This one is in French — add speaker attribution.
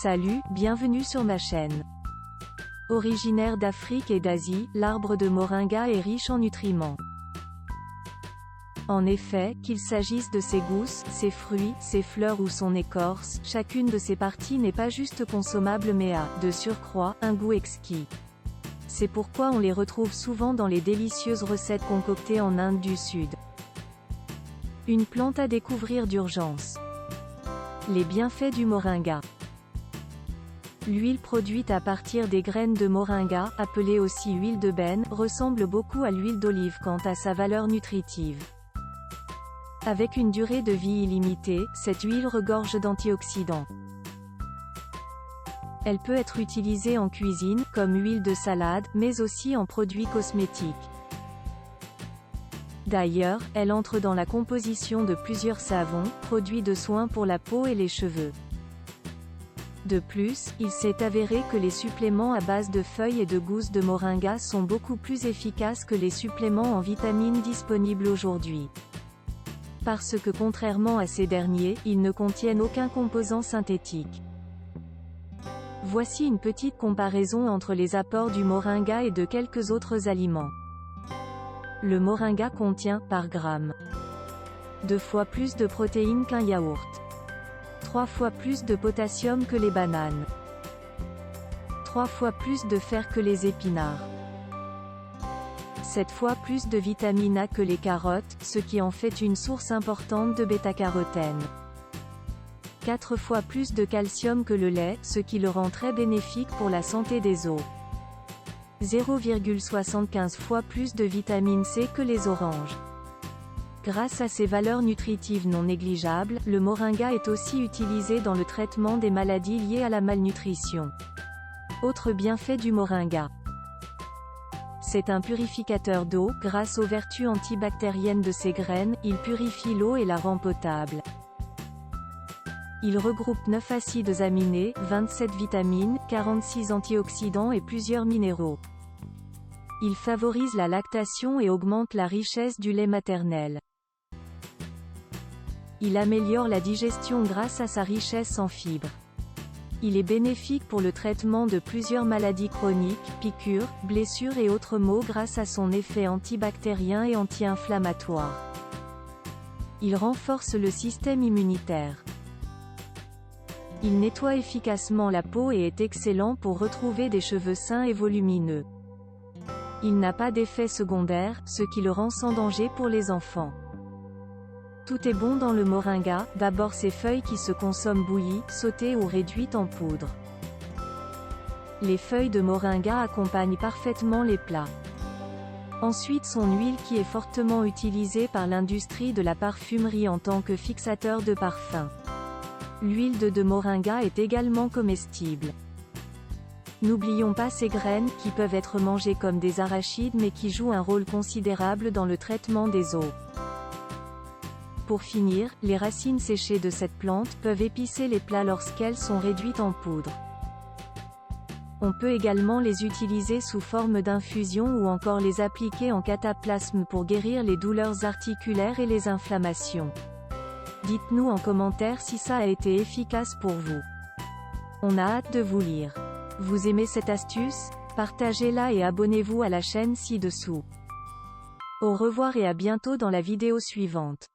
Speaker 1: Salut, bienvenue sur ma chaîne. Originaire d'Afrique et d'Asie, l'arbre de moringa est riche en nutriments. En effet, qu'il s'agisse de ses gousses, ses fruits, ses fleurs ou son écorce, chacune de ces parties n'est pas juste consommable mais a, de surcroît, un goût exquis. C'est pourquoi on les retrouve souvent dans les délicieuses recettes concoctées en Inde du Sud. Une plante à découvrir d'urgence. Les bienfaits du moringa. L'huile produite à partir des graines de moringa, appelée aussi huile d'ébène, ressemble beaucoup à l'huile d'olive quant à sa valeur nutritive. Avec une durée de vie illimitée, cette huile regorge d'antioxydants. Elle peut être utilisée en cuisine, comme huile de salade, mais aussi en produits cosmétiques. D'ailleurs, elle entre dans la composition de plusieurs savons, produits de soins pour la peau et les cheveux. De plus, il s'est avéré que les suppléments à base de feuilles et de gousses de moringa sont beaucoup plus efficaces que les suppléments en vitamines disponibles aujourd'hui. Parce que contrairement à ces derniers, ils ne contiennent aucun composant synthétique. Voici une petite comparaison entre les apports du moringa et de quelques autres aliments. Le moringa contient, par gramme, 2 fois plus de protéines qu'un yaourt. 3 fois plus de potassium que les bananes. 3 fois plus de fer que les épinards. 7 fois plus de vitamine A que les carottes, ce qui en fait une source importante de bêta-carotène. 4 fois plus de calcium que le lait, ce qui le rend très bénéfique pour la santé des os. 0,75 fois plus de vitamine C que les oranges. Grâce à ses valeurs nutritives non négligeables, le moringa est aussi utilisé dans le traitement des maladies liées à la malnutrition. Autre bienfait du moringa. C'est un purificateur d'eau, grâce aux vertus antibactériennes de ses graines, il purifie l'eau et la rend potable. Il regroupe 9 acides aminés, 27 vitamines, 46 antioxydants et plusieurs minéraux. Il favorise la lactation et augmente la richesse du lait maternel. Il améliore la digestion grâce à sa richesse en fibres. Il est bénéfique pour le traitement de plusieurs maladies chroniques, piqûres, blessures et autres maux grâce à son effet antibactérien et anti-inflammatoire. Il renforce le système immunitaire. Il nettoie efficacement la peau et est excellent pour retrouver des cheveux sains et volumineux. Il n'a pas d'effet secondaire, ce qui le rend sans danger pour les enfants. Tout est bon dans le moringa, d'abord ses feuilles qui se consomment bouillies, sautées ou réduites en poudre. Les feuilles de moringa accompagnent parfaitement les plats. Ensuite son huile qui est fortement utilisée par l'industrie de la parfumerie en tant que fixateur de parfum. L'huile de moringa est également comestible. N'oublions pas ses graines, qui peuvent être mangées comme des arachides mais qui jouent un rôle considérable dans le traitement des os. Pour finir, les racines séchées de cette plante peuvent épicer les plats lorsqu'elles sont réduites en poudre. On peut également les utiliser sous forme d'infusion ou encore les appliquer en cataplasme pour guérir les douleurs articulaires et les inflammations. Dites-nous en commentaire si ça a été efficace pour vous. On a hâte de vous lire. Vous aimez cette astuce? Partagez-la et abonnez-vous à la chaîne ci-dessous. Au revoir et à bientôt dans la vidéo suivante.